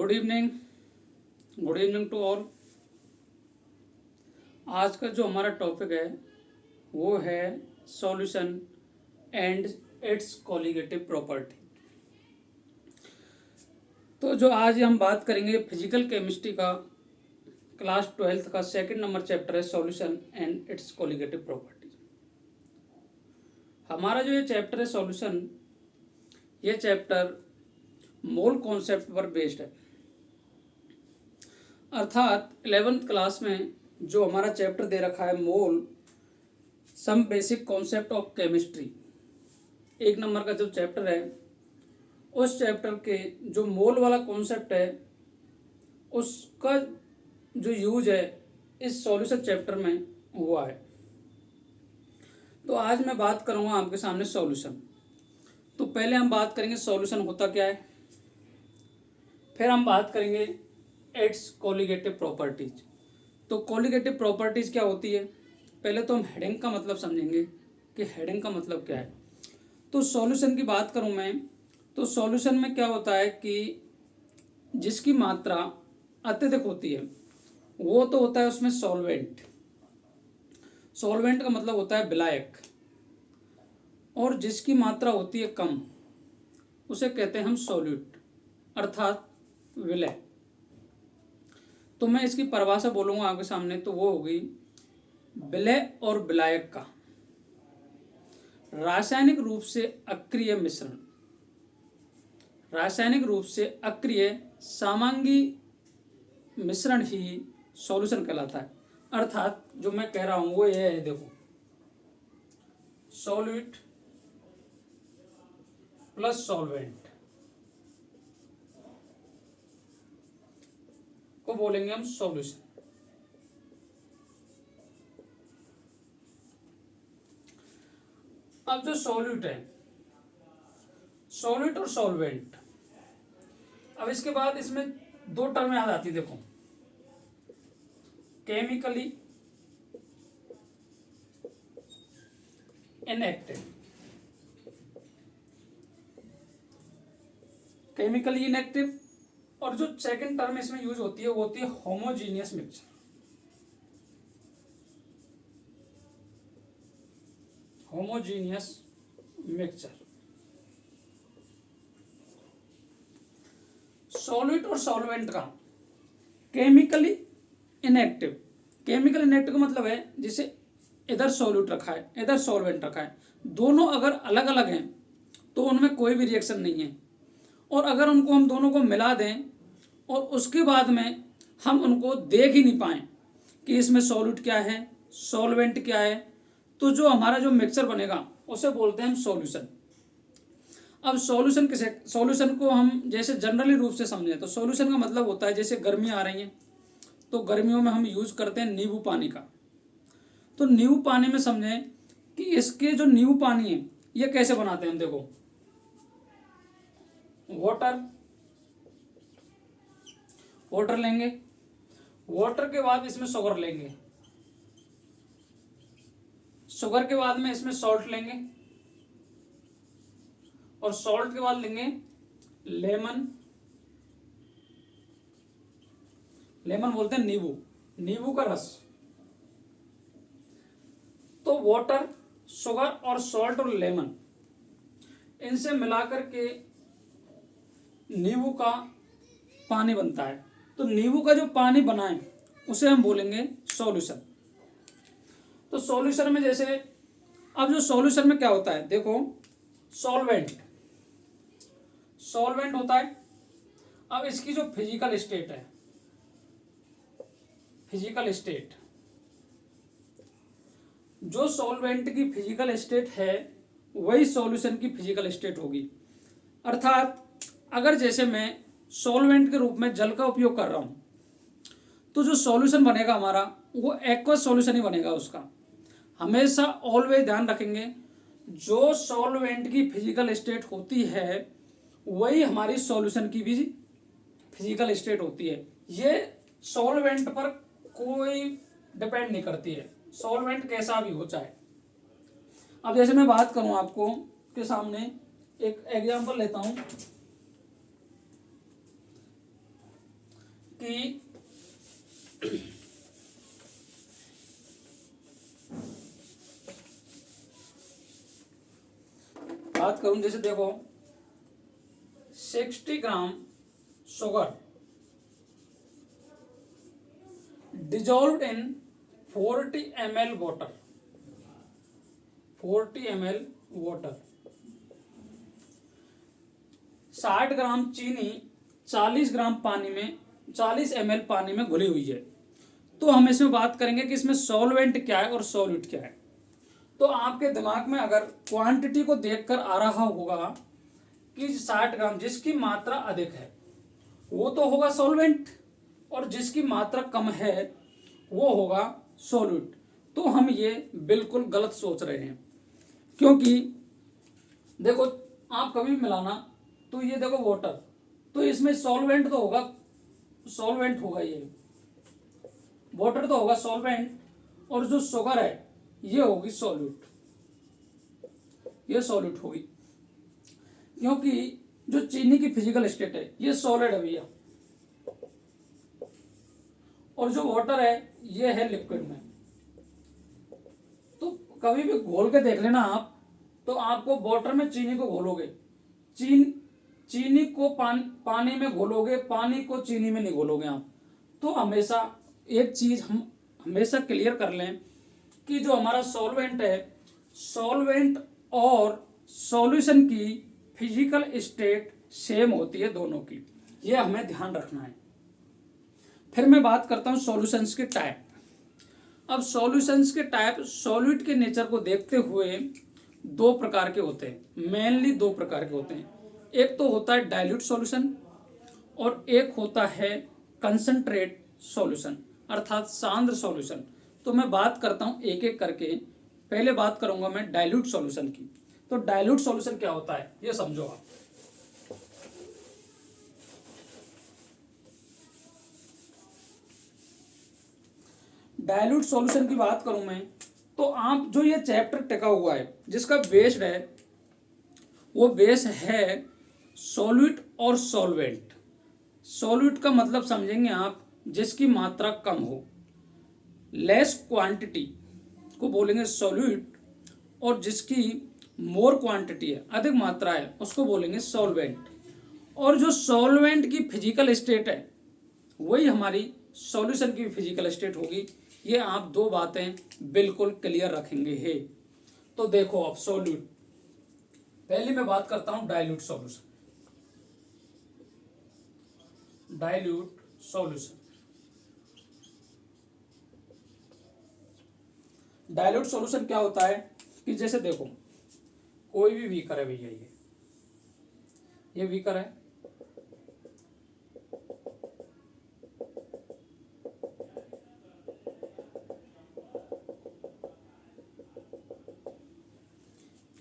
Good evening. Good evening to all. आज का जो हमारा टॉपिक है वो है solution and its colligative property. तो जो आज हम बात करेंगे फिजिकल केमिस्ट्री का क्लास 12th का सेकंड नंबर चैप्टर है solution and its colligative property. हमारा जो ये चैप्टर है सॉल्यूशन, ये चैप्टर मोल कॉन्सेप्ट पर बेस्ड है। अर्थात 11th क्लास में जो हमारा चैप्टर दे रखा है mole some basic concept of chemistry, 1 number का जो चैप्टर है उस चैप्टर के जो मोल वाला कॉन्सेप्ट है उसका जो यूज है इस सॉल्यूशन चैप्टर में हुआ है। तो आज मैं बात करूंगा आपके सामने सॉल्यूशन। तो पहले हम बात करेंगे सॉल्यूशन होता क्या है, फिर हम बात करेंगे इट्स कॉलिगेटिव प्रॉपर्टीज। तो कॉलिगेटिव प्रॉपर्टीज क्या होती है, पहले तो हम हेडिंग का मतलब समझेंगे कि हेडिंग का मतलब क्या है। तो सॉल्यूशन की बात करूं मैं, तो सॉल्यूशन में क्या होता है कि जिसकी मात्रा अत्यधिक होती है वो तो होता है उसमें सॉल्वेंट। सॉल्वेंट का मतलब होता है विलायक, और जिसकी मात्रा होती है कम उसे कहते हैं हम सॉल्यूट अर्थात विलय। तो मैं इसकी परिभाषा बोलूंगा आपके सामने, तो वो होगी विलय और विलायक का रासायनिक रूप से अक्रिय मिश्रण, रासायनिक रूप से अक्रिय समांगी मिश्रण ही सॉल्यूशन कहलाता है। अर्थात जो मैं कह रहा हूं वो ये है, देखो सॉल्यूट प्लस सॉल्वेंट को बोलेंगे हम सॉल्यूशन। अब जो सॉल्यूट है, सॉल्यूट और सॉल्वेंट, अब इसके बाद इसमें 2 टर्म याद आती है, देखो केमिकली इनएक्टिव, केमिकली इनएक्टिव, और जो सेकंड टर्म इसमें यूज होती है वो होती है homogeneous mixture. Homogeneous mixture. Solute और सॉल्वेंट का केमिकली इनएक्टिव, केमिकल इनएक्टिव का मतलब है जिसे इधर सॉल्यूट रखा है इधर सॉल्वेंट रखा है, दोनों अगर अलग अलग हैं तो उनमें कोई भी रिएक्शन नहीं है, और अगर उनको हम दोनों को मिला दें और उसके बाद में हम उनको देख ही नहीं पाएँ कि इसमें सॉल्यूट क्या है सॉल्वेंट क्या है, तो जो हमारा जो मिक्सचर बनेगा उसे बोलते हैं हम सॉल्यूशन। अब सॉल्यूशन किसे, सॉल्यूशन को हम जैसे जनरली रूप से समझें तो सॉल्यूशन का मतलब होता है जैसे गर्मियाँ आ रही हैं तो गर्मियों में हम यूज करते हैं नींबू पानी का। तो नींबू पानी में समझें कि इसके जो नींबू पानी है ये कैसे बनाते हैं हम, देखो वाटर लेंगे, वाटर के बाद इसमें शुगर लेंगे, शुगर के बाद में इसमें सॉल्ट लेंगे, और सॉल्ट के बाद लेंगे लेमन, लेमन बोलते हैं नींबू, नींबू का रस। तो वाटर, शुगर और सॉल्ट और लेमन, इनसे मिलाकर के नींबू का पानी बनता है। तो नींबू का जो पानी बनाए उसे हम बोलेंगे सॉल्यूशन। तो सॉल्यूशन में जैसे, अब जो सॉल्यूशन में क्या होता है, देखो सॉल्वेंट, सॉल्वेंट होता है। अब इसकी जो फिजिकल स्टेट है, फिजिकल स्टेट, जो सॉल्वेंट की फिजिकल स्टेट है वही सॉल्यूशन की फिजिकल स्टेट होगी। अर्थात अगर जैसे मैं सॉल्वेंट के रूप में जल का उपयोग कर रहा हूं तो जो सॉल्यूशन बनेगा हमारा वो एक्वस सॉल्यूशन ही बनेगा। उसका हमेशा ऑलवेज ध्यान रखेंगे, जो सॉल्वेंट की फिजिकल स्टेट होती है वही हमारी सॉल्यूशन की भी फिजिकल स्टेट होती है। ये सॉल्वेंट पर कोई डिपेंड नहीं करती है, सॉल्वेंट कैसा भी हो चाहे। अब जैसे मैं बात करूं आपको के सामने एक एग्जांपल लेता हूं, कि बात करूं, जैसे देखो 60 gram sugar dissolved in 40 ml water, 40 ml water, 60 ग्राम चीनी 40 ग्राम पानी में 40 ml पानी में घुली हुई है। तो हम इसमें बात करेंगे कि इसमें सॉल्वेंट क्या है और सॉल्यूट क्या है। तो आपके दिमाग में अगर क्वांटिटी को देखकर आ रहा होगा कि 60 ग्राम जिसकी मात्रा अधिक है वो तो होगा सॉल्वेंट, और जिसकी मात्रा कम है वो होगा सॉल्यूट। तो हम ये बिल्कुल गलत सोच रहे हैं, क्योंकि देखो आप कभी भी मिलाना, तो ये देखो वाटर, तो इसमें सॉल्वेंट तो होगा, सॉल्वेंट होगा, ये वाटर तो होगा सॉल्वेंट, और जो शुगर है ये होगी सॉल्यूट, ये सॉल्यूट होगी, क्योंकि जो चीनी की फिजिकल स्टेट है ये सॉलिड है भैया, और जो वाटर है ये है लिक्विड में। तो कभी भी घोल के देख लेना आप, तो आपको वाटर में चीनी को घोलोगे, चीनी को पानी में घोलोगे, पानी को चीनी में नहीं घोलोगे आप। तो हमेशा एक चीज हम हमेशा क्लियर कर लें कि जो हमारा सॉल्वेंट है, सॉल्वेंट और सॉल्यूशन की फिजिकल स्टेट सेम होती है दोनों की, ये हमें ध्यान रखना है। फिर मैं बात करता हूँ सॉल्यूशंस के टाइप। अब सॉल्यूशंस के टाइप सॉल्यूट के नेचर को देखते हुए दो प्रकार के होते हैं, मेनली दो प्रकार के होते हैं। एक तो होता है डाइल्यूट सॉल्यूशन और एक होता है कंसंट्रेट सॉल्यूशन, अर्थात सांद्र सॉल्यूशन। तो मैं बात करता हूँ एक एक करके। पहले बात करूंगा मैं डाइल्यूट सॉल्यूशन की। तो डाइल्यूट सॉल्यूशन क्या होता है ये समझो आप। डाइल्यूट सॉल्यूशन की बात करूं मैं, तो आप जो ये चैप्टर टिका हुआ है जिसका बेस्ड है वो बेस है सॉल्यूट और सॉल्वेंट। सॉल्यूट का मतलब समझेंगे आप जिसकी मात्रा कम हो, लेस क्वांटिटी को बोलेंगे सॉल्यूट, और जिसकी मोर क्वांटिटी है, अधिक मात्रा है, उसको बोलेंगे सॉल्वेंट। और जो सॉल्वेंट की फिजिकल स्टेट है वही हमारी सॉल्यूशन की फिजिकल स्टेट होगी। ये आप दो बातें बिल्कुल क्लियर रखेंगे है। तो देखो अब सॉल्यूट, पहले मैं बात करता हूं dilute solution. Dilute solution, dilute solution क्या होता है कि जैसे देखो कोई भी बीकर है भैया, ये बीकर है,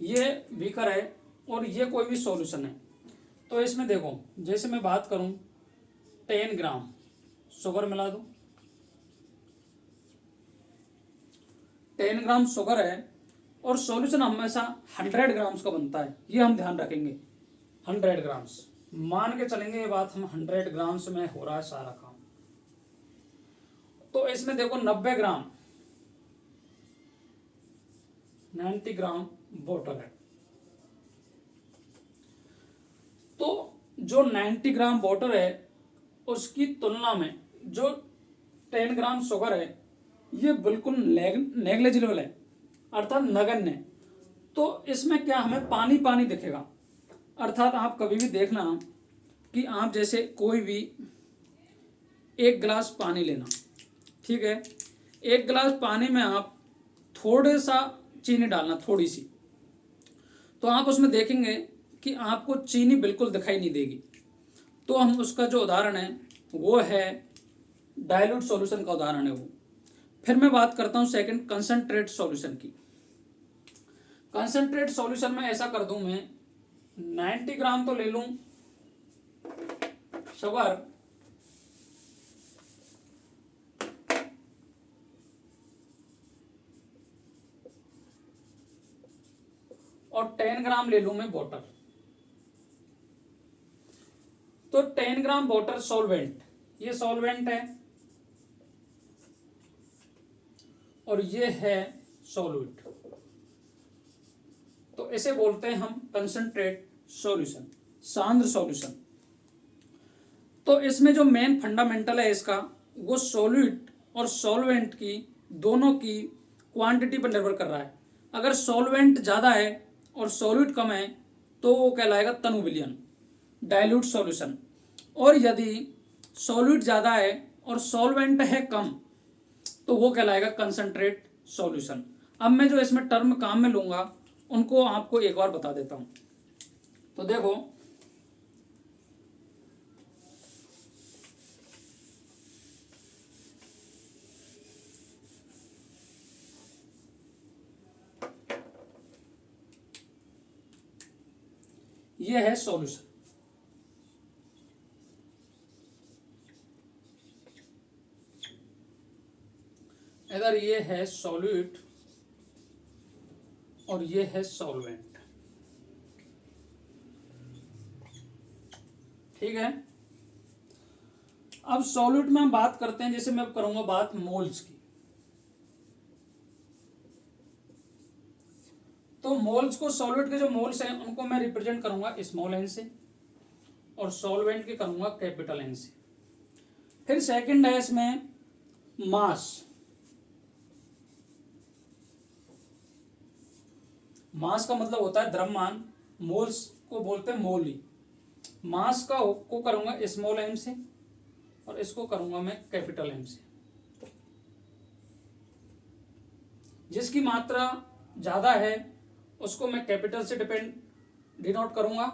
ये बीकर है और ये कोई भी सॉल्यूशन है। तो इसमें देखो जैसे मैं बात करूं 10 ग्राम शुगर मिला दूं, 10 ग्राम शुगर है और सॉल्यूशन हमेशा 100 ग्राम्स का बनता है, ये हम ध्यान रखेंगे। 100 ग्राम्स मान के चलेंगे, ये बात हम 100 ग्राम्स में हो रहा है सारा काम। तो इसमें देखो 90 ग्राम 90 ग्राम वाटर है। तो जो 90 ग्राम वाटर है उसकी तुलना में जो 10 ग्राम शुगर है ये बिल्कुल नेग्लिजिबल है, अर्थात नगण्य है। तो इसमें क्या हमें पानी पानी दिखेगा। अर्थात आप कभी भी देखना कि आप जैसे कोई भी एक गिलास पानी लेना, ठीक है, एक गिलास पानी में आप थोड़े सा चीनी डालना, थोड़ी सी, तो आप उसमें देखेंगे कि आपको चीनी बिल्कुल दिखाई नहीं देगी। तो हम उसका जो उदाहरण है वो है डाइल्यूट सॉल्यूशन का उदाहरण है वो। फिर मैं बात करता हूं सेकंड कंसंट्रेट सॉल्यूशन की। कंसंट्रेट सॉल्यूशन में ऐसा कर दूं मैं 90 ग्राम तो ले लूं शुगर, और 10 ग्राम ले लूं मैं वाटर। तो 10 ग्राम वाटर सॉल्वेंट ये सॉल्वेंट है और ये है सॉल्यूट, तो इसे बोलते हैं हम कंसंट्रेट सॉल्यूशन, सांद्र सॉल्यूशन। तो इसमें जो मेन फंडामेंटल है इसका, वो सॉल्यूट और सॉल्वेंट की दोनों की क्वांटिटी पर निर्भर कर रहा है। अगर सॉल्वेंट ज़्यादा है और सॉल्यूट कम है तो वो कहलाएगा तनु विलयन, डाइल्यूट सॉल्यूशन। और यदि सॉल्यूट ज़्यादा है और सॉल्वेंट है कम तो वो कहलाएगा कंसंट्रेट सॉल्यूशन। अब मैं जो इसमें टर्म काम में लूँगा उनको आपको एक बार बता देता हूँ। तो देखो, ये है सॉल्यूशन, इधर ये है सॉल्यूट और ये है सॉल्वेंट, ठीक है। अब सॉल्यूट में हम बात करते हैं, जैसे मैं करूंगा बात मोल्स की। तो मोल्स को, सॉल्यूट के जो मोल्स हैं उनको मैं रिप्रेजेंट करूंगा स्मॉल एन से और सॉल्वेंट के करूंगा कैपिटल एन से। फिर सेकंड है इसमें मास। मास का मतलब होता है द्रव्यमान, मोल्स को बोलते हैं मोल ही। मास को करूंगा स्मॉल एम से और इसको करूंगा मैं कैपिटल एम से। जिसकी मात्रा ज़्यादा है उसको मैं कैपिटल से डिनोट करूंगा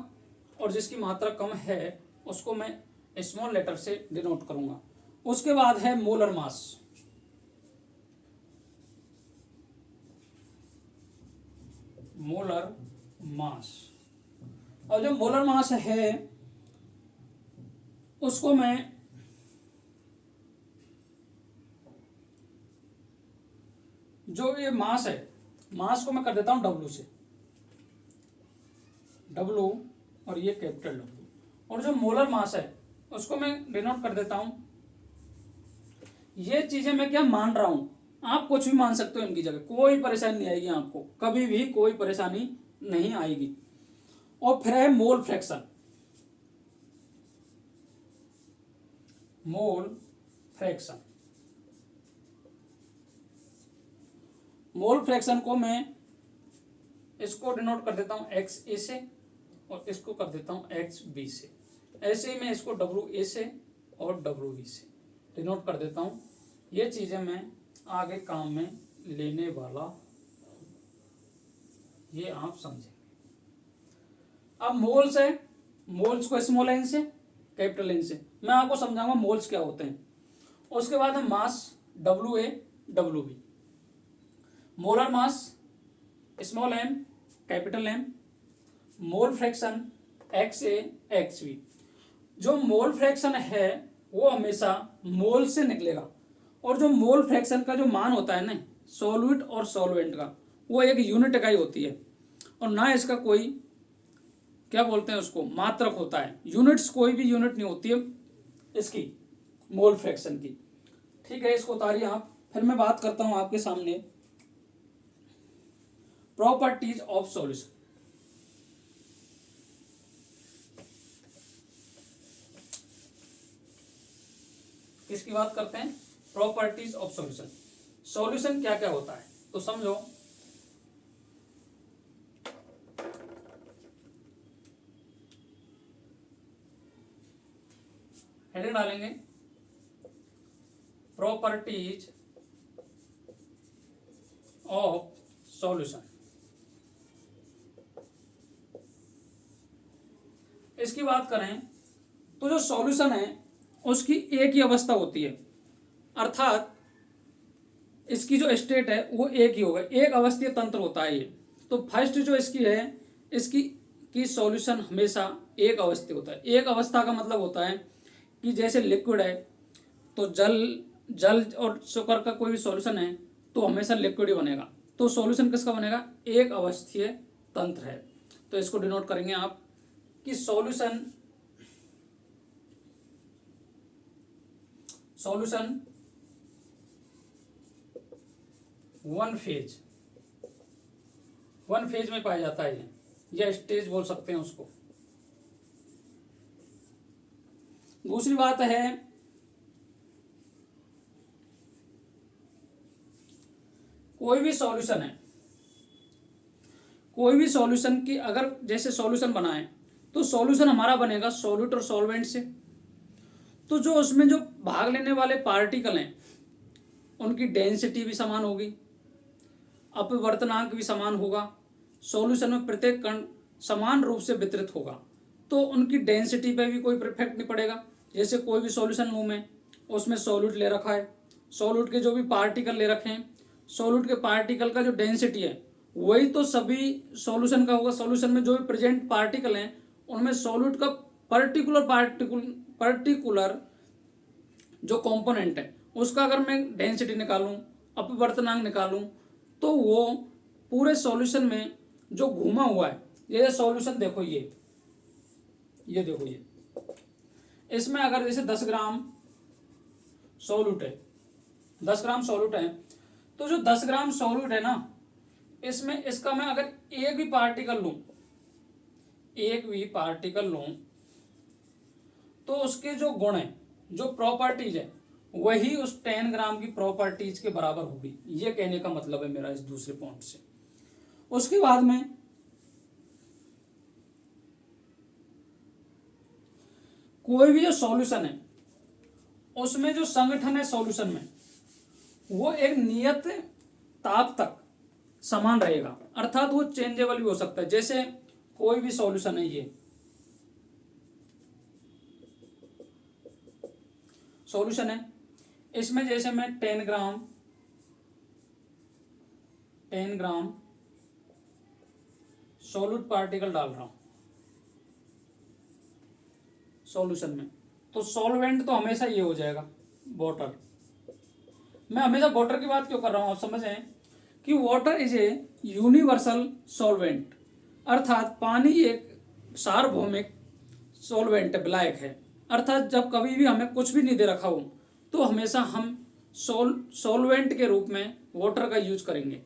और जिसकी मात्रा कम है उसको मैं स्मॉल लेटर से डिनोट करूंगा। उसके बाद है मोलर मास। मोलर मास, और जो मोलर मास है उसको मैं जो ये मास है, मास को मैं कर देता हूं डब्लू से, डब्लू और ये कैपिटल डब्लू। और जो मोलर मास है उसको मैं डिनोट कर देता हूं। ये चीजें मैं क्या मान रहा हूं, आप कुछ भी मान सकते हो इनकी जगह, कोई परेशानी नहीं आएगी आपको, कभी भी कोई परेशानी नहीं आएगी। और फिर है mole fraction. Mole fraction, mole fraction को मैं इसको डिनोट कर देता हूं एक्स ए से और इसको कर देता हूं एक्स बी से। ऐसे ही मैं इसको डब्ल्यू ए से और डब्ल्यू बी से डिनोट कर देता हूं। ये चीजें मैं आगे काम में लेने वाला, ये आप समझेंगे। अब मोल्स है, मोल्स को स्मॉल एन से कैपिटल एन से मैं आपको समझाऊंगा मोल्स क्या होते हैं। उसके बाद है mass, W A W B. Molar mass small M capital M, mole fraction X A X B. जो मोल फ्रैक्शन है वो हमेशा मोल से निकलेगा, और जो मोल फ्रैक्शन का जो मान होता है ना सॉल्यूट और सॉल्वेंट का, वो एक यूनिट इकाई होती है और ना इसका कोई क्या बोलते हैं उसको मात्रक होता है। यूनिट्स, कोई भी यूनिट नहीं होती है इसकी मोल फ्रैक्शन की, ठीक है। इसको उतारिए आप। फिर मैं बात करता हूं आपके सामने प्रॉपर्टीज ऑफ सॉल्यूशन। किसकी बात करते हैं, प्रॉपर्टीज ऑफ सॉल्यूशन। सॉल्यूशन क्या क्या होता है तो समझो। हेडिंग डालेंगे प्रॉपर्टीज ऑफ सॉल्यूशन। इसकी बात करें तो जो सॉल्यूशन है उसकी एक ही अवस्था होती है, अर्थात इसकी जो स्टेट है वो एक ही होगा, एक अवस्थीय तंत्र होता है ये। तो फर्स्ट जो इसकी है, इसकी की सॉल्यूशन हमेशा एक अवस्थीय होता है। एक अवस्था का मतलब होता है कि जैसे लिक्विड है तो जल और शुक्र का कोई भी सॉल्यूशन है तो हमेशा लिक्विड ही बनेगा। तो सॉल्यूशन किसका बनेगा, एक अवस्थीय तंत्र है। तो इसको डिनोट करेंगे आप कि सॉल्यूशन सॉल्यूशन वन फेज में पाया जाता है, या स्टेज बोल सकते हैं उसको। दूसरी बात है कोई भी सॉल्यूशन की अगर जैसे सॉल्यूशन बनाए तो सॉल्यूशन हमारा बनेगा सॉल्यूट और सॉल्वेंट से। तो जो उसमें जो भाग लेने वाले पार्टिकल हैं उनकी डेंसिटी भी समान होगी, अपवर्तनांक भी समान होगा, सॉल्यूशन में प्रत्येक कण समान रूप से वितरित होगा, तो उनकी डेंसिटी पे भी कोई इफेक्ट नहीं पड़ेगा। जैसे कोई भी सॉल्यूशन लूँ मैं, उसमें सॉल्यूट ले रखा है, सॉल्यूट के जो भी पार्टिकल ले रखे हैं, सॉल्यूट के पार्टिकल का जो डेंसिटी है वही तो सभी सॉल्यूशन का होगा। सॉल्यूशन में जो भी प्रेजेंट पार्टिकल हैं उनमें सॉल्यूट का पर्टिकुलर जो कंपोनेंट है उसका अगर मैं डेंसिटी निकालूं, अपवर्तनांक निकालूं, तो वो पूरे सॉल्यूशन में जो घूमा हुआ है, ये सॉल्यूशन देखो, ये देखो, ये इसमें अगर जैसे 10 ग्राम सॉल्यूट है, 10 ग्राम सॉल्यूट है, तो जो 10 ग्राम सॉल्यूट है ना, इसमें इसका मैं अगर एक भी पार्टिकल लूं तो उसके जो गुण है, जो प्रॉपर्टीज है, वही उस 10 ग्राम की प्रॉपर्टीज के बराबर होगी। ये कहने का मतलब है मेरा इस दूसरे पॉइंट से। उसके बाद में कोई भी जो सॉल्यूशन है उसमें जो संगठन है सॉल्यूशन में वो एक नियत ताप तक समान रहेगा, अर्थात वो चेंजेबल भी हो सकता है। जैसे कोई भी सॉल्यूशन है, ये सॉल्यूशन है, इसमें जैसे मैं 10 ग्राम सॉल्यूट पार्टिकल डाल रहा हूं सॉल्यूशन में, तो सॉल्वेंट तो हमेशा ये हो जाएगा वाटर। मैं हमेशा वाटर की बात क्यों कर रहा हूं, आप समझें कि water is a universal solvent, अर्थात पानी एक सार्वभौमिक सॉल्वेंट विलायक है। अर्थात जब कभी भी हमें कुछ भी नहीं दे रखा हो तो हमेशा हम सॉल्वेंट के रूप में वाटर का यूज करेंगे।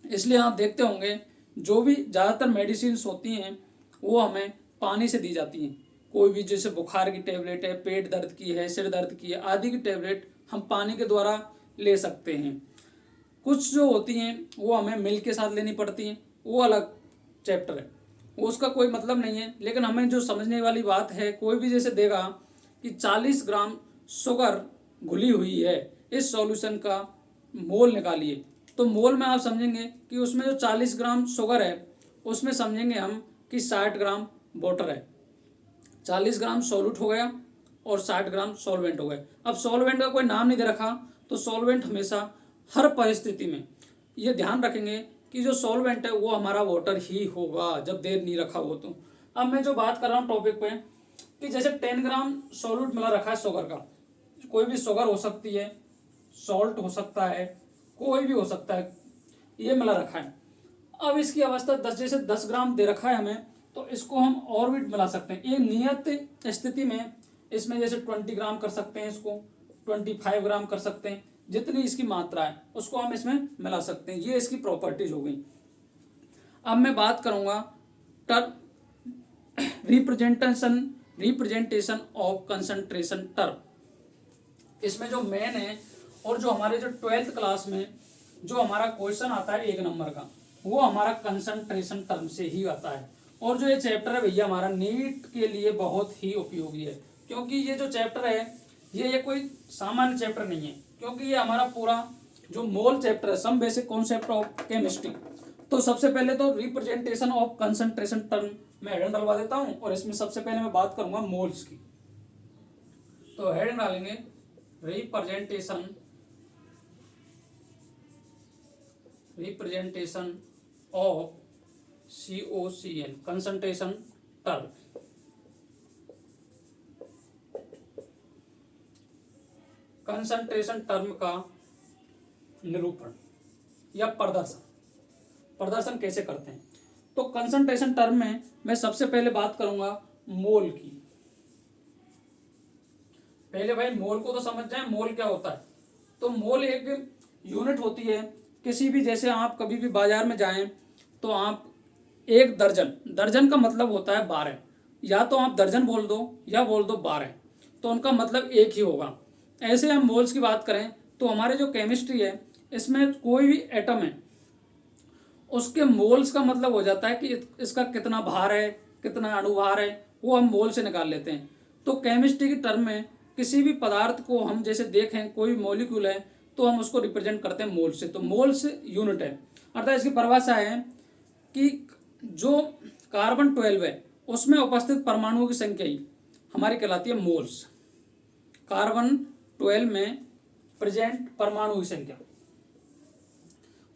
इसलिए आप देखते होंगे जो भी ज़्यादातर मेडिसिन होती हैं वो हमें पानी से दी जाती हैं। कोई भी जैसे बुखार की टेबलेट है, पेट दर्द की है, सिर दर्द की है, आदि की टेबलेट हम पानी के द्वारा ले सकते हैं। कुछ जो होती हैं वो हमें मिल्क के साथ लेनी पड़ती हैं, वो अलग चैप्टर है, वो उसका कोई मतलब नहीं है। लेकिन हमें जो समझने वाली बात है, कोई भी जैसे देगा कि 40 ग्राम शुगर घुली हुई है, इस सॉल्यूशन का मोल निकालिए, तो मोल में आप समझेंगे कि उसमें जो 40 ग्राम शुगर है उसमें समझेंगे हम कि 60 ग्राम वाटर है। 40 ग्राम सॉल्यूट हो गया और 60 ग्राम सॉल्वेंट हो गए। अब सॉल्वेंट का कोई नाम नहीं दे रखा, तो सॉल्वेंट हमेशा हर परिस्थिति में ये ध्यान रखेंगे कि जो सॉल्वेंट है वो हमारा वाटर ही होगा, जब देर नहीं रखा हो तो। अब मैं जो बात कर रहा हूँ टॉपिक पे कि जैसे 10 ग्राम सॉल्यूट मिला रखा है शुगर का, कोई भी शुगर हो सकती है, सॉल्ट हो सकता है, कोई भी हो सकता है, ये मिला रखा है। अब इसकी अवस्था 10 जैसे 10 ग्राम दे रखा है हमें, तो इसको हम और भी मिला सकते हैं। एक नियत स्थिति में इसमें जैसे 20 ग्राम कर सकते हैं, इसको 25 ग्राम कर सकते हैं, जितनी इसकी मात्रा है उसको हम इसमें मिला सकते हैं। ये इसकी प्रॉपर्टीज हो गई। अब मैं बात करूंगा term representation of concentration term. इसमें जो मेन है और जो हमारे जो 12th क्लास में जो हमारा क्वेश्चन आता है 1 नंबर का, वो हमारा कंसंट्रेशन टर्म से ही आता है। और जो ये चैप्टर है भैया हमारा नीट के लिए बहुत ही उपयोगी है, क्योंकि ये जो चैप्टर है ये कोई सामान्य चैप्टर नहीं है, क्योंकि ये हमारा पूरा जो मोल चैप्टर है, some basic concept of chemistry. तो सबसे पहले तो रिप्रेजेंटेशन ऑफ कंसंट्रेशन टर्म मैं हेडिंग डलवा देता हूँ, और इसमें सबसे पहले मैं बात करूंगा मोल्स की। तो हेडिंग डालेंगे representation of COCl concentration term. Concentration term का निरूपण या प्रदर्शन कैसे करते हैं। तो कंसंट्रेशन टर्म में मैं सबसे पहले बात करूंगा मोल की। पहले भाई मोल को तो समझ जाए, मोल क्या होता है। तो मोल एक यूनिट होती है किसी भी, जैसे आप कभी भी बाजार में जाएं तो आप एक दर्जन, दर्जन का मतलब होता है 12, या तो आप दर्जन बोल दो या बोल दो 12, तो उनका मतलब एक ही होगा। ऐसे हम मोल्स की बात करें तो हमारे जो केमिस्ट्री है इसमें कोई भी एटम है उसके मोल्स का मतलब हो जाता है कि इसका कितना भार है, कितना अणुभार है, वो हम मोल से निकाल लेते हैं। तो केमिस्ट्री की टर्म में किसी भी पदार्थ को हम जैसे देखें, कोई मॉलिक्यूल है तो हम उसको रिप्रेजेंट करते हैं मोल से। तो मोल्स यूनिट है, अर्थात इसकी परिभाषा है कि जो कार्बन 12 है उसमें उपस्थित परमाणुओं की संख्या ही हमारी कहलाती है मोल्स। कार्बन 12 में प्रेजेंट परमाणु की संख्या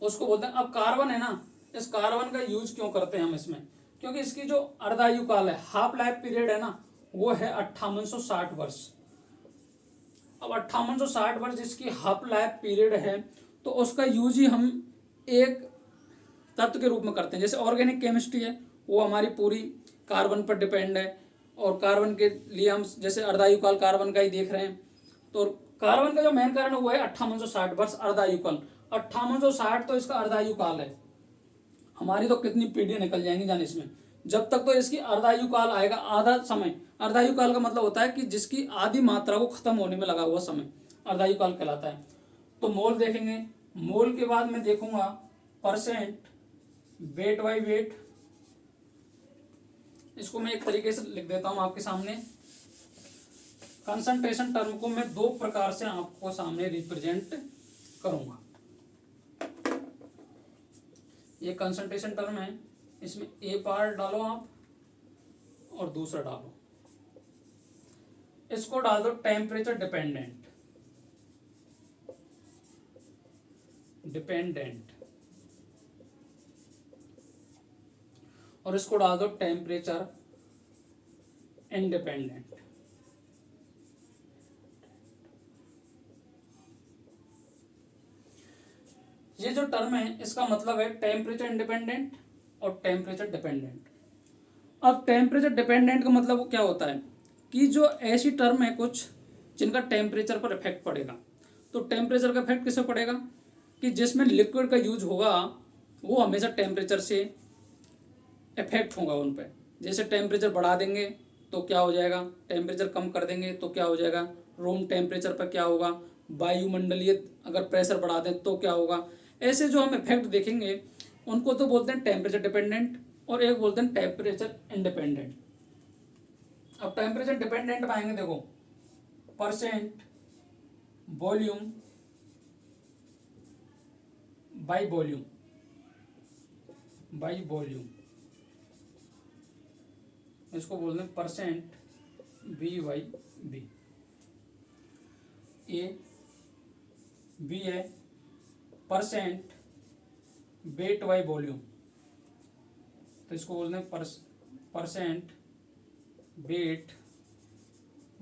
उसको बोलते हैं। अब कार्बन है ना, इस कार्बन का यूज क्यों करते हैं हम इसमें, क्योंकि इसकी जो अर्धायु काल है, हाफ लाइफ पीरियड है ना, वो है 5860 वर्ष। अब 5860 वर्ष इसकी हाफ लाइफ पीरियड है, तो उसका यूज ही हम एक तत्व के रूप में करते हैं। जैसे ऑर्गेनिक केमिस्ट्री है वो हमारी पूरी कार्बन पर डिपेंड है, और कार्बन के लिए हम जैसे अर्धायु काल कार्बन का ही देख रहे हैं। तो कार्बन का जो मेन कारण है वो है 5860 वर्ष अर्धायु काल। 5860 तो इसका अर्धायु काल है। हमारी तो कितनी पीढ़ियां निकल जाएंगी जाने इसमें, जब तक तो इसकी अर्धायु काल आएगा, आधा समय। अर्धायु काल का मतलब होता है कि जिसकी आधी मात्रा को खत्म होने में लगा हुआ समय अर्धायु काल कहलाता है। तो मोल देखेंगे, मोल के बाद मैं देखूंगा परसेंट, वेट बाई वेट। इसको मैं एक तरीके से लिख देता हूं आपके सामने। कंसंट्रेशन टर्म को मैं दो प्रकार से आपको सामने रिप्रेजेंट करूंगा। ये कंसंट्रेशन टर्म है, इसमें ए पार्ट डालो आप और दूसरा डालो, इसको डाल दो टेम्परेचर डिपेंडेंट, डिपेंडेंट, और इसको डाल दो टेम्परेचर इंडिपेंडेंट। ये जो टर्म है इसका मतलब है टेम्परेचर इंडिपेंडेंट और टेम्परेचर डिपेंडेंट। अब टेम्परेचर डिपेंडेंट का मतलब क्या होता है कि जो ऐसी टर्म है कुछ जिनका टेम्परेचर पर इफेक्ट पड़ेगा। तो टेम्परेचर का इफेक्ट किससे पड़ेगा कि जिसमें लिक्विड का यूज होगा वो हमेशा टेम्परेचर से इफेक्ट होगा उन पर। जैसे टेम्परेचर बढ़ा देंगे तो क्या हो जाएगा, टेम्परेचर कम कर देंगे तो क्या हो जाएगा, रूम टेम्परेचर पर क्या होगा, वायुमंडलीय अगर प्रेशर बढ़ा दें तो क्या होगा। ऐसे जो हम इफेक्ट देखेंगे उनको तो बोलते हैं टेम्परेचर डिपेंडेंट, और एक बोलते हैं टेम्परेचर इंडिपेंडेंट। अब टेम्परेचर डिपेंडेंट में आएंगे, देखो percent volume by volume, by volume, इसको बोलते हैं percent v by v. A B है परसेंट वेट बाई वॉल्यूम, तो इसको बोलते हैं percent weight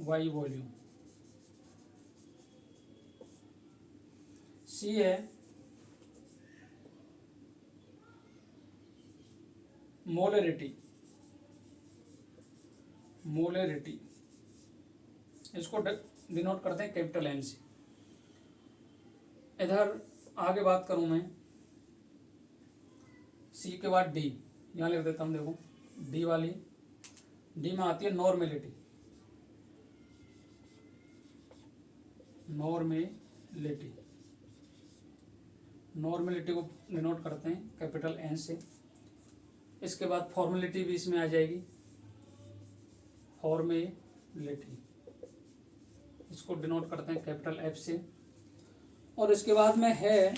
by volume. C है मोलरिटी, मोलरिटी, इसको डिनोट करते हैं कैपिटल एम से। इधर आगे बात करूं मैं, सी के बाद डी, यहाँ लिख देता हूं, देखो डी वाली, डी में आती है नॉर्मेलिटी, नॉर्मेलिटी, नॉर्मेलिटी को डिनोट करते हैं कैपिटल एन से। इसके बाद फॉर्मेलिटी भी इसमें आ जाएगी, फॉर्मेलिटी, इसको डिनोट करते हैं कैपिटल एफ से। और इसके बाद में है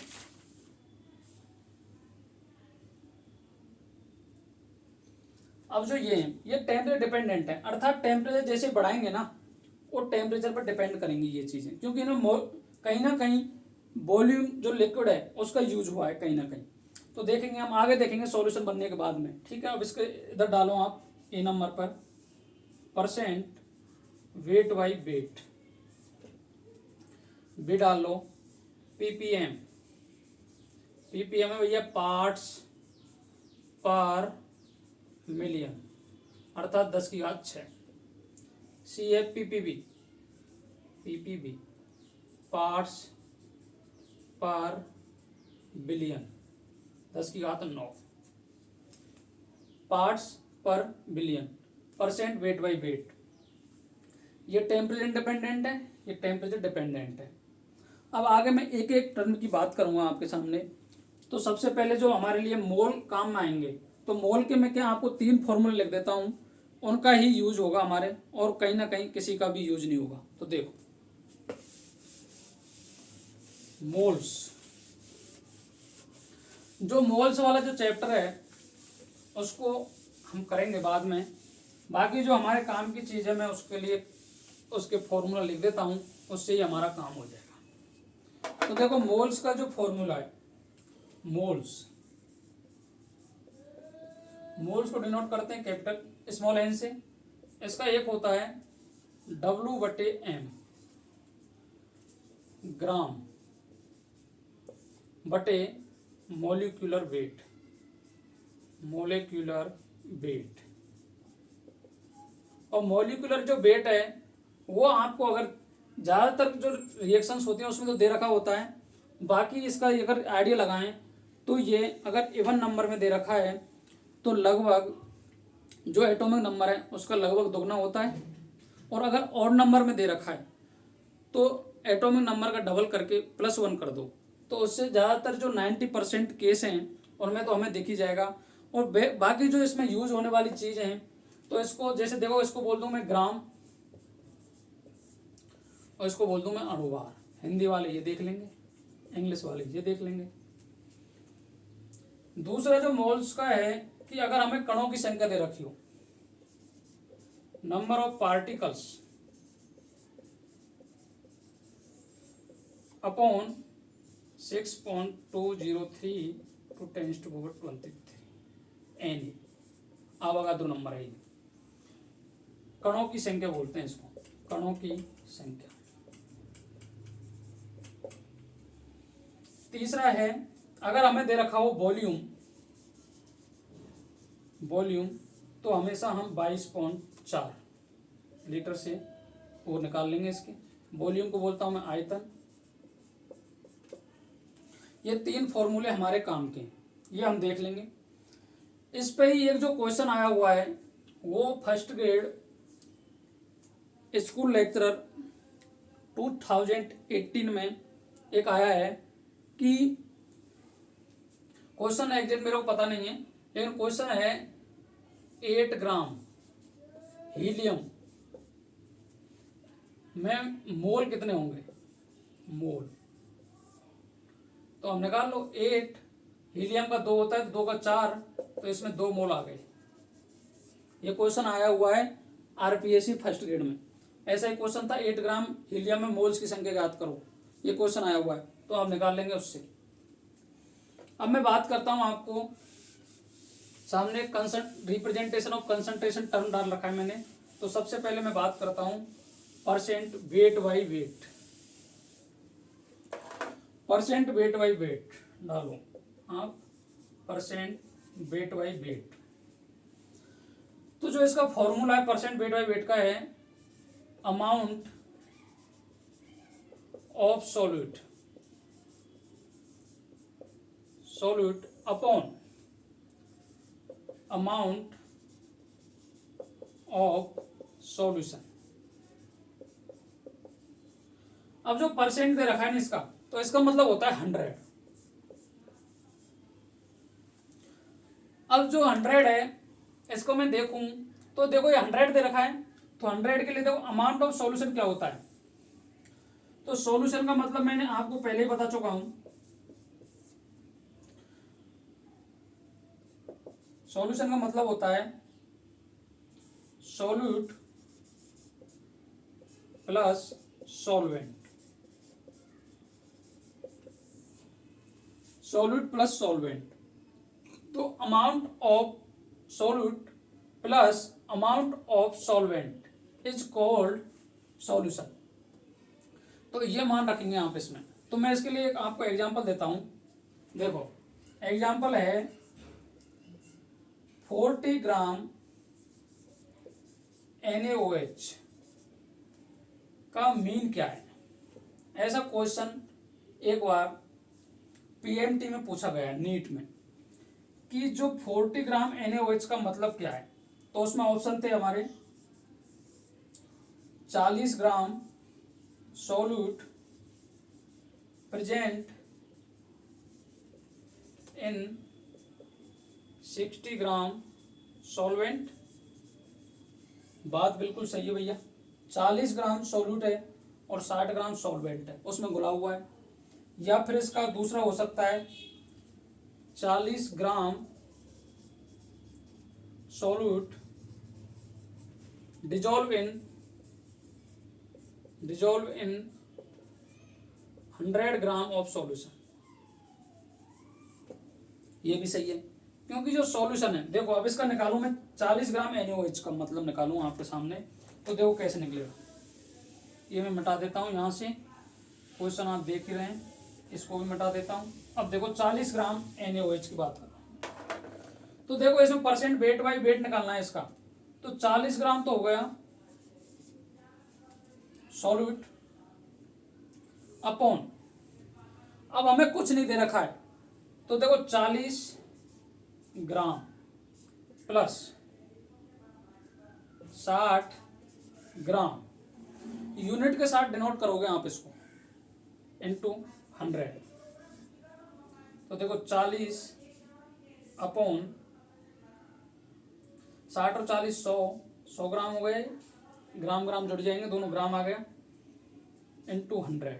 अब जो ये टेम्परेचर डिपेंडेंट है, अर्थात टेम्परेचर जैसे बढ़ाएंगे ना वो टेम्परेचर पर डिपेंड करेंगी ये चीजें, क्योंकि इनमें कहीं ना कहीं वॉल्यूम जो लिक्विड है उसका यूज हुआ है कहीं ना कहीं। तो देखेंगे हम, आगे देखेंगे सॉल्यूशन बनने के बाद में, ठीक है। अब इसके इधर डालो आप ए नंबर पर percent weight by weight, B डाल लो पीपीएम, पीपीएम है भैया पार्ट्स पर मिलियन, अर्थात 10 की घात 6। सी है पीपीबी, ppb, पार्ट्स पर बिलियन, 10 की घात 9 पार्ट्स पर billion, percent weight by wait. ये टेम्परेचर इंडिपेंडेंट है, ये टेम्परेचर डिपेंडेंट है। अब आगे मैं एक एक टर्म की बात करूंगा आपके सामने। तो सबसे पहले जो हमारे लिए मोल काम में आएंगे, तो मोल के मैं क्या आपको 3 फॉर्मूले लिख देता हूं, उनका ही यूज होगा हमारे, और कहीं ना कहीं किसी का भी यूज नहीं होगा। तो देखो, मोल्स, जो मोल्स वाला जो चैप्टर है उसको हम करेंगे बाद में। बाकी जो हमारे काम की चीज़ है मैं उसके लिए उसके फॉर्मूला लिख देता हूँ, उससे ही हमारा काम हो जाएगा। तो देखो, मोल्स का जो फॉर्मूला है, मोल्स को डिनोट करते हैं कैपिटल स्मॉल एन से। इसका एक होता है W/M, ग्राम बटे मोलिकुलर वेट, और मोलिकुलर जो वेट है वो आपको अगर ज़्यादातर जो रिएक्शंस होती हैं उसमें तो दे रखा होता है। बाकी इसका अगर आइडिया लगाएं तो ये अगर इवन नंबर में दे रखा है तो लगभग जो एटॉमिक नंबर है उसका लगभग दोगुना होता है, और अगर ऑड नंबर में दे रखा है तो एटॉमिक नंबर का डबल करके +1 कर दो, तो उससे ज़्यादातर जो 90% केस हैं उनमें तो हमें दिख ही जाएगा। और बाकी जो इसमें यूज होने वाली चीज़ें हैं, तो इसको जैसे देखो, इसको बोल दूं मैं ग्राम, और इसको बोल दूं मैं अणुभार। हिंदी वाले ये देख लेंगे, इंग्लिश वाले ये देख लेंगे। दूसरा जो मोल्स का है कि अगर हमें कणों की संख्या दे रखी हो, number of particles upon 6.203 × 10⁻23 N, Avogadro number है ये। कणों की संख्या बोलते हैं इसको, कणों की संख्या। तीसरा है अगर हमें दे रखा हो वॉल्यूम, तो हमेशा हम 22.4 लीटर से वो निकाल लेंगे। इसके वॉल्यूम को बोलता हूं मैं आयतन। ये 3 फॉर्मूले हमारे काम के, ये हम देख लेंगे। इस पे ही एक जो क्वेश्चन आया हुआ है वो फर्स्ट ग्रेड स्कूल लेक्चरर 2018 में एक आया है कि क्वेश्चन एग्जैक्ट मेरे को पता नहीं है, लेकिन क्वेश्चन है 8 ग्राम हीलियम में मोल कितने होंगे, मोल। तो हम निकाल लो, 8 हीलियम का 2 होता है, 2 का 4, तो इसमें 2 मोल आ गए। ये क्वेश्चन आया हुआ है RPSC फर्स्ट ग्रेड में। ऐसा ही क्वेश्चन था, 8 ग्राम हीलियम में मोल्स की संख्या ज्ञात करो, ये क्वेश्चन आया हुआ है, तो आप निकाल लेंगे उससे। अब मैं बात करता हूं, आपको सामने रिप्रेजेंटेशन ऑफ कंसंट्रेशन टर्म डाल रखा है मैंने। तो सबसे पहले मैं बात करता हूं percent weight by wait, percent weight by wait डालो आप, परसेंट वेट बाई वेट। तो जो इसका फॉर्मूला है परसेंट वेट बाई वेट का है amount of solute upon amount of solution. अब जो परसेंट दे रखा है ना इसका, तो इसका मतलब होता है 100। अब जो 100 है इसको मैं देखूं तो देखो ये 100 दे रखा है, तो 100 के लिए देखो अमाउंट ऑफ सॉल्यूशन क्या होता है। तो सॉल्यूशन का मतलब मैंने आपको पहले ही बता चुका हूं, सॉल्यूशन का मतलब होता है solute plus solvent, solute plus solvent. तो amount of solute plus amount of solvent is called solution. तो ये मान रखेंगे आप इसमें। तो मैं इसके लिए आपको एग्जांपल देता हूं। देखो एग्जांपल है 40 ग्राम NaOH का मीन क्या है। ऐसा क्वेश्चन एक बार पीएमटी में पूछा गया नीट में कि जो 40 ग्राम NaOH का मतलब क्या है। तो उसमें ऑप्शन थे हमारे 40 gram solute present in 60 gram solvent. बात बिल्कुल सही है भैया, 40 ग्राम सॉल्यूट है और 60 ग्राम सॉल्वेंट है, उसमें घुला हुआ है। या फिर इसका दूसरा हो सकता है 40 gram solute dissolve in 100 gram of solution. ये भी सही है, क्योंकि जो सॉल्यूशन है देखो, अब इसका निकालूं मैं 40 ग्राम NaOH का मतलब निकालूं आपके सामने, तो देखो कैसे निकलेगा। ये मैं मिटा देता हूं यहाँ से, क्वेश्चन आप देख ही रहे हैं, इसको भी मिटा देता हूं। अब देखो 40 ग्राम NaOH की बात कर रहा हूं, तो देखो इसमें परसेंट वेट बाई वेट निकालना है इसका। तो 40 ग्राम तो हो गया सॉल्यूट अपॉन, अब हमें कुछ नहीं दे रखा है, तो देखो 40 ग्राम प्लस 60 ग्राम, यूनिट के साथ डिनोट करोगे आप इसको, इनटू 100। तो देखो 40 अपॉन 60 और 40 100 ग्राम हो गए, ग्राम ग्राम जुड़ जाएंगे, दोनों ग्राम आ गया, इनटू 100।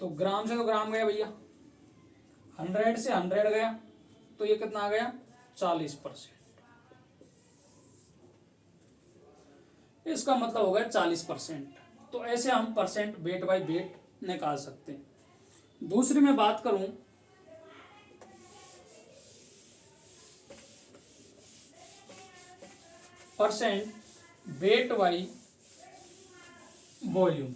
तो ग्राम से तो ग्राम गया भैया, 100 से 100 गया, तो ये कितना आ गया 40%। इसका मतलब हो गया 40%। तो ऐसे हम परसेंट वेट बाई वेट निकाल सकते हैं। दूसरी मैं बात करूं percent weight by volume.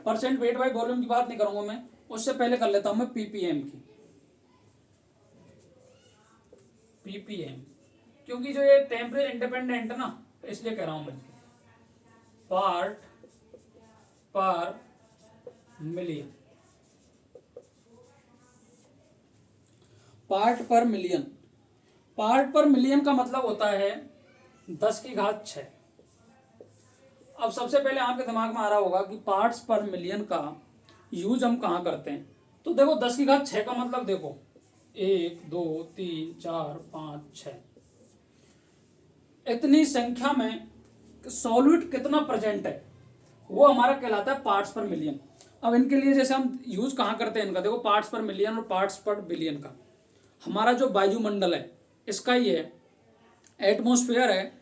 Percent weight by volume की बात नहीं करूंगा मैं, उससे पहले कर लेता हूं मैं पीपीएम की। पीपीएम, क्योंकि जो ये टेम्परेचर इंडिपेंडेंट है ना, इसलिए कह रहा हूं मैं, पार्ट पर मिलियन। पार्ट पर मिलियन, पार्ट पर मिलियन का मतलब होता है 10 की घात 6। अब सबसे पहले आपके दिमाग में आ रहा होगा कि पार्ट्स पर मिलियन का यूज हम कहाँ करते हैं। तो देखो 10 की घात 6 का मतलब देखो 1 2 3 4 5 6, इतनी संख्या में सॉल्यूट कितना प्रेजेंट है वो हमारा कहलाता है पार्ट्स पर मिलियन। अब इनके लिए जैसे हम यूज कहाँ करते हैं इनका, देखो पार्ट्स पर मिलियन और पार्ट्स पर बिलियन का, हमारा जो वायुमंडल है इसका ही है, एटमॉस्फेयर है,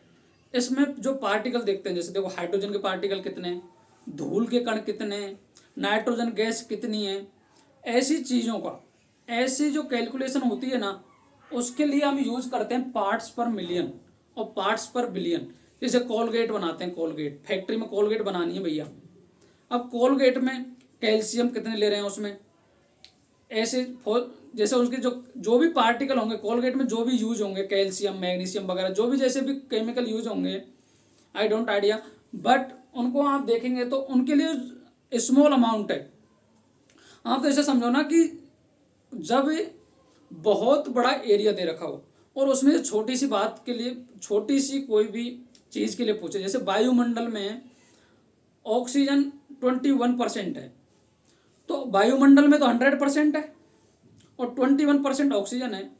इसमें जो पार्टिकल देखते हैं, जैसे देखो हाइड्रोजन के पार्टिकल कितने, धूल के कण कितने, नाइट्रोजन गैस कितनी है, ऐसी चीज़ों का, ऐसी जो कैलकुलेशन होती है ना, उसके लिए हम यूज करते हैं पार्ट्स पर मिलियन और पार्ट्स पर बिलियन। जैसे कोलगेट बनाते हैं, कोलगेट फैक्ट्री में कोलगेट बनानी है भैया, अब कोलगेट में कैल्शियम कितने ले रहे हैं उसमें, ऐसे जैसे उसके जो भी पार्टिकल होंगे कोलगेट में, जो भी यूज होंगे, कैल्शियम मैग्नीशियम वगैरह, जो भी जैसे भी केमिकल यूज होंगे, आई डोंट आइडिया, बट उनको आप देखेंगे तो उनके लिए स्मॉल अमाउंट है। आप तो ऐसे समझो ना कि जब बहुत बड़ा एरिया दे रखा हो और उसमें छोटी सी बात के लिए, छोटी सी कोई भी चीज़ के लिए पूछे, जैसे वायुमंडल में ऑक्सीजन 21% है, तो वायुमंडल में तो 100% है और 21% ऑक्सीजन है,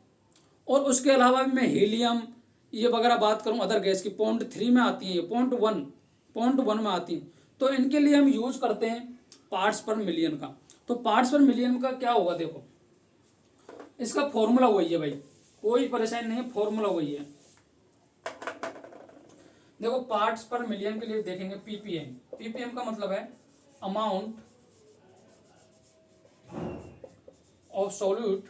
और उसके अलावा भी मैं हीलियम ये वगैरह बात करूं अदर गैस की, 0.3 में आती है, ये 0.1 में आती है, तो इनके लिए हम यूज करते हैं पार्ट्स पर मिलियन का। तो पार्ट्स पर मिलियन का क्या होगा, देखो इसका फॉर्मूला वही है भाई, कोई परेशानी नहीं है, फॉर्मूला वही है। देखो पार्ट्स पर मिलियन के लिए देखेंगे पीपीएम, पीपीएम का मतलब है amount of solute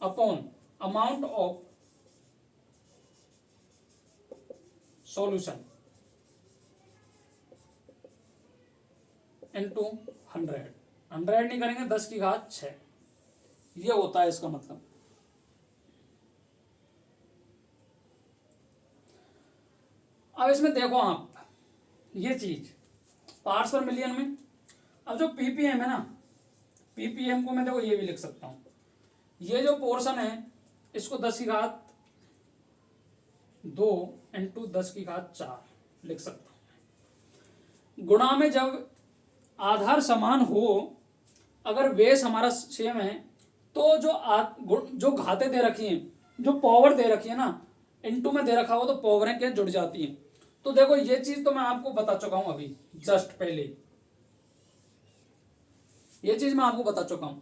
upon amount of solution into 100। 100 नहीं करेंगे 10 की घात 6, ये होता है इसका मतलब। अब इसमें देखो आप ये चीज पार्ट्स पर मिलियन में, अब जो पीपीएम है ना, पीपीएम को मैं देखो ये भी लिख सकता हूँ, ये जो पोर्शन है इसको 10⁻² इंटू 10⁻4 लिख सकता हूँ। गुणा में जब आधार समान हो, अगर बेस हमारा सेम है, तो जो घातें दे रखी हैं, जो पावर दे रखी है ना, इनटू में दे रखा हो तो पावरें क्या जुड़ जाती हैं। तो देखो ये चीज तो मैं आपको बता चुका हूं अभी जस्ट पहले, ये चीज मैं आपको बता चुका हूं।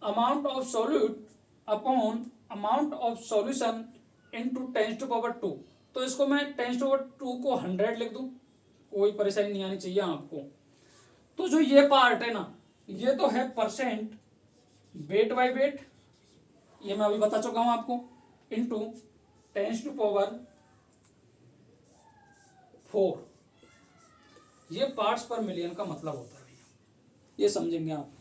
Amount of solute upon amount of solution into 10⁻²। तो इसको मैं 10⁻² को 100 लिख दूं, कोई परेशानी नहीं आनी चाहिए आपको। तो जो ये पार्ट है ना, ये तो है परसेंट वेट बाय वेट, ये मैं अभी बता चुका हूं आपको, इनटू 10⁻⁴। ये पार्ट्स पर मिलियन का मतलब होता है भैया, ये समझेंगे आप।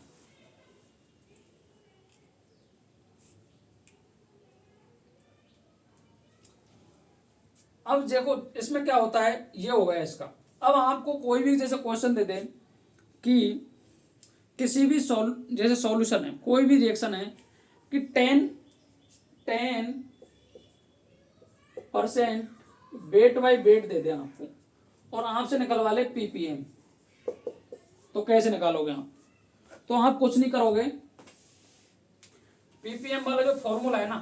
अब देखो इसमें क्या होता है, ये हो गया इसका। अब आपको कोई भी जैसे क्वेश्चन दे दें कि किसी भी जैसे सॉल्यूशन है, कोई भी रिएक्शन है कि 10% वेट बाय वेट दे दें आपको, और आपसे निकलवा ले पीपीएम, तो कैसे निकालोगे आप? तो आप कुछ नहीं करोगे, पीपीएम वाला जो फॉर्मूला है ना,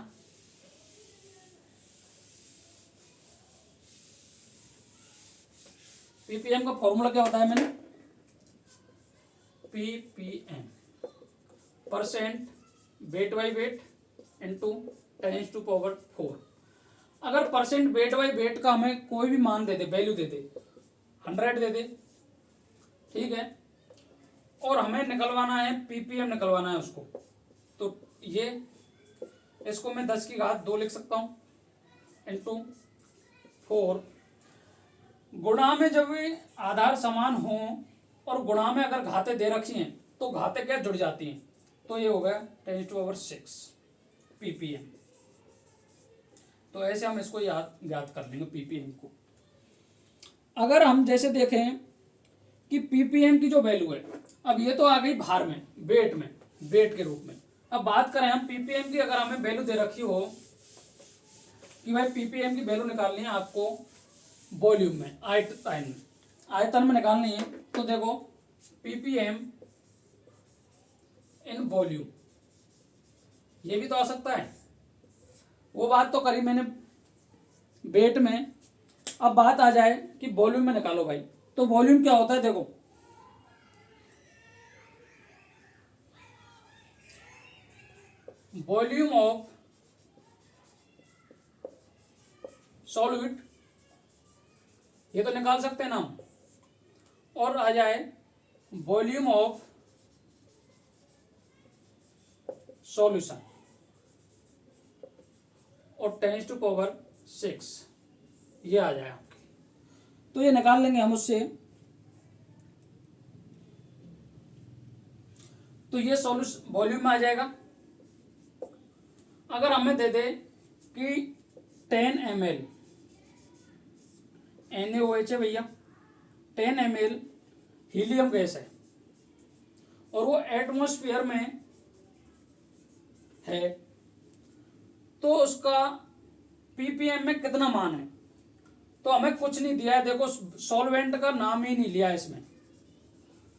पीपीएम का फॉर्मूला क्या होता है, मैंने ppm percent weight by weight into 10⁻⁴। अगर परसेंट वेट बाय वेट का हमें कोई भी मान दे दे, वैल्यू दे दे, 100 दे दे, ठीक है, और हमें निकलवाना है पीपीएम, निकलवाना है उसको, तो ये इसको मैं 10⁻² लिख सकता हूँ इंटू 4। गुणा में जब आधार समान हो और गुणा में अगर घातें दे रखी हैं तो घातें क्या जुड़ जाती हैं, तो ये हो गया 10⁻⁶ पीपीएम। तो ऐसे हम इसको याद कर लेंगे पीपीएम को। अगर हम जैसे देखें कि पीपीएम की जो वैल्यू है, अब ये तो आ गई भार में, वेट के रूप में। अब बात करें हम पीपीएम की, अगर हमें वैल्यू दे रखी हो कि भाई पीपीएम की वैल्यू निकालनी है आपको वॉल्यूम में, आयतन में निकालनी है, तो देखो पीपीएम इन वॉल्यूम, ये भी तो आ सकता है। वो बात तो करी मैंने वेट में, अब बात आ जाए कि वॉल्यूम में निकालो भाई, तो वॉल्यूम क्या होता है, देखो वॉल्यूम ऑफ सॉल्यूट, ये तो निकाल सकते हैं ना हम, और आ जाए वॉल्यूम ऑफ सॉल्यूशन और 10⁻⁶, ये आ जाए आपके, तो ये निकाल लेंगे हम उससे। तो ये सॉल्यूशन वॉल्यूम में आ जाएगा। अगर हमें दे दे कि 10 ml NaOH है भैया, 10 ml हीलियम गैस है और वो एटमॉस्फेयर में है, तो उसका पीपीएम में कितना मान है, तो हमें कुछ नहीं दिया है, देखो सॉल्वेंट का नाम ही नहीं लिया है इसमें,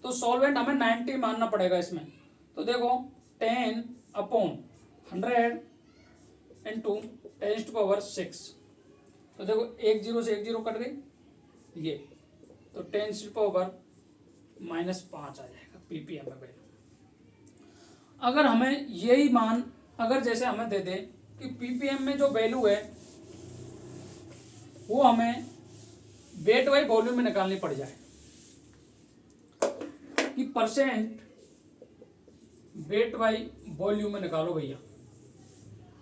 तो सॉल्वेंट हमें 90 मानना पड़ेगा इसमें। तो देखो 10/100 इंटू 10⁻⁶, तो देखो 1 0 से 1 0 कट गई, ये तो 10⁻⁻5 आ जाएगा पीपीएम में वैल्यू। अगर हमें यही मान, अगर जैसे हमें दे दे कि पीपीएम में जो वैल्यू है वो हमें वेट बाई वॉल्यूम में निकालनी पड़ जाए, कि परसेंट वेट बाई वॉल्यूम में निकालो भैया,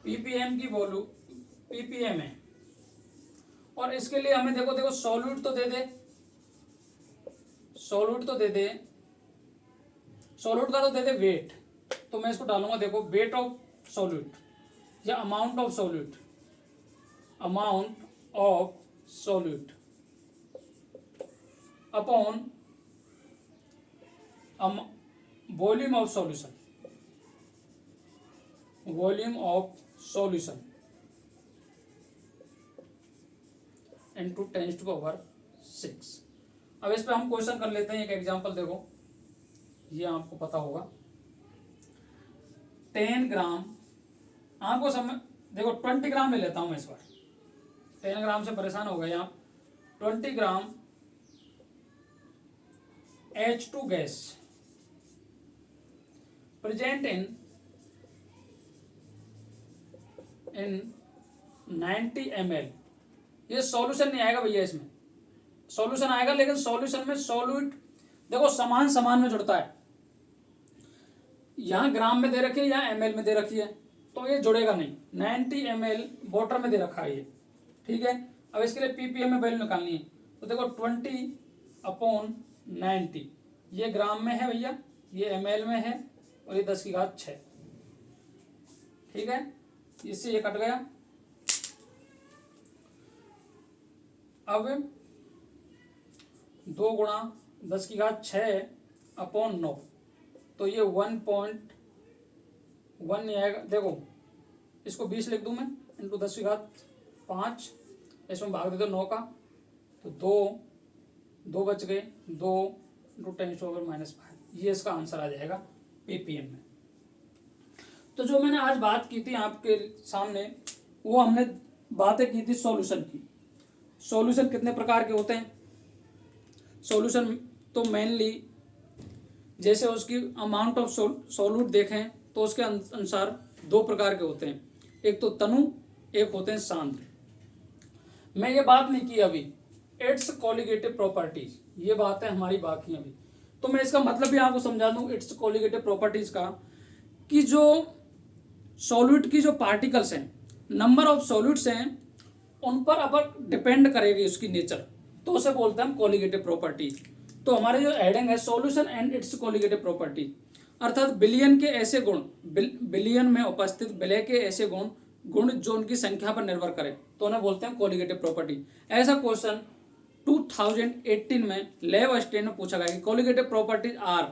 पीपीएम की वॉल्यूम पीपीएम है, और इसके लिए हमें देखो सॉल्यूट तो दे दे, सॉल्यूट का तो दे दे वेट, तो मैं इसको डालूंगा, देखो वेट ऑफ सॉल्यूट या amount of solute upon volume of solution, volume of solution into 10⁶। अब इस पे हम क्वेश्चन कर लेते हैं। एक एग्जांपल देखो, ये आपको पता होगा 10 ग्राम, आपको समझ देखो 20 ग्राम ले लेता हूं मैं इस बार, 10 ग्राम से परेशान हो गए आप। 20 ग्राम H2 gas present in 90 ml। ये सॉल्यूशन नहीं आएगा भैया, इसमें सॉल्यूशन आएगा लेकिन सॉल्यूशन में सॉल्यूट देखो समान समान में जुड़ता है। यहां ग्राम में दे रखी है, यहां ml में दे रखी है, तो ये जुड़ेगा नहीं। 90 ml वाटर में दे रखा है ये, ठीक है। अब इसके लिए ppm में वैल्यू निकालनी है, तो देखो 20/90, ये ग्राम में है भैया, ये ml में है, और ये 10⁶, ठीक है। इससे ये कट गया। अब 2 गुणा 10⁶/9, तो ये 1.1 नहीं आएगा। देखो इसको 20 लिख दूं मैं, इंटू 10⁵5, इसमें भाग दे दो 9 का, तो 2 बच गए, 2 इंटू 10⁻⁻5, ये इसका आंसर आ जाएगा ppm में। तो जो मैंने आज बात की थी आपके सामने, वो हमने बातें की थी सॉल्यूशन की। सॉल्यूशन कितने प्रकार के होते हैं? सॉल्यूशन तो मेनली जैसे उसकी अमाउंट ऑफ सॉल्यूट देखें तो उसके अनुसार 2 प्रकार के होते हैं, एक तो तनु, एक होते हैं सांद्र। मैं ये बात नहीं की अभी, इट्स कोलिगेटिव प्रॉपर्टीज, ये बातें हमारी बाकी अभी। तो मैं इसका मतलब भी आपको समझा दूं इट्स कोलिगेटिव प्रॉपर्टीज का, कि जो सॉल्यूट की जो पार्टिकल्स हैं, नंबर ऑफ सॉल्यूट्स हैं, उन पर अब डिपेंड करेगी उसकी नेचर, तो उसे बोलते हैं हम कोलिगेटिव प्रॉपर्टी। तो हमारे जो हेडिंग है solution and it's colligative property, अर्थात बिलियन के ऐसे गुण, बिलियन में उपस्थित विलय के ऐसे गुण जो उनकी संख्या पर निर्भर करें, तो उन्हें बोलते हैं कोलिगेटिव प्रॉपर्टी। ऐसा क्वेश्चन 2018 में लैब असिस्टेंट में पूछा गया कि कोलिगेटिव प्रॉपर्टीज आर,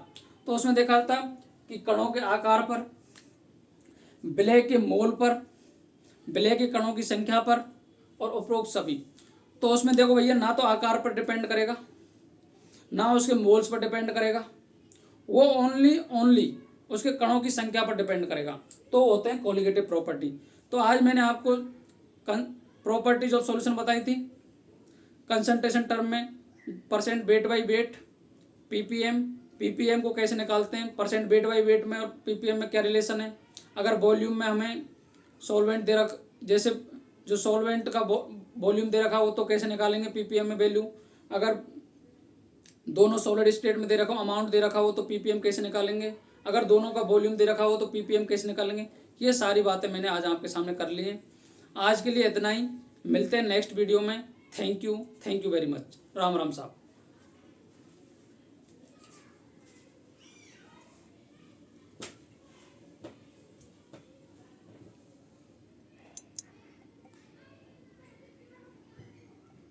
तो उसमें देखा था कि कणों के आकार पर, विलय के मोल पर, विलय के कणों की संख्या पर, और उपरोक्त सभी। तो उसमें देखो भैया, ना तो आकार पर डिपेंड करेगा, ना उसके मोल्स पर डिपेंड करेगा, वो ओनली उसके कणों की संख्या पर डिपेंड करेगा, तो होते हैं कोलिगेटिव प्रॉपर्टी। तो आज मैंने आपको प्रॉपर्टीज ऑफ सॉल्यूशन बताई थी कंसंट्रेशन टर्म में, percent weight by wait, ppm को कैसे निकालते हैं, परसेंट वेट बाई वेट में और पीपीएम में क्या रिलेशन है। अगर वॉल्यूम में हमें सॉल्वेंट दे रख, जैसे जो सॉल्वेंट का वॉल्यूम दे रखा हो तो कैसे निकालेंगे पीपीएम में वैल्यू। अगर दोनों सॉलिड स्टेट में दे रखा हो, अमाउंट दे रखा हो, तो पीपीएम कैसे निकालेंगे। अगर दोनों का वॉल्यूम दे रखा हो तो पीपीएम कैसे निकालेंगे। ये सारी बातें मैंने आज आपके सामने कर ली हैं। आज के लिए इतना ही, मिलते हैं नेक्स्ट वीडियो में। Thank you very much. Ram Ram साहब।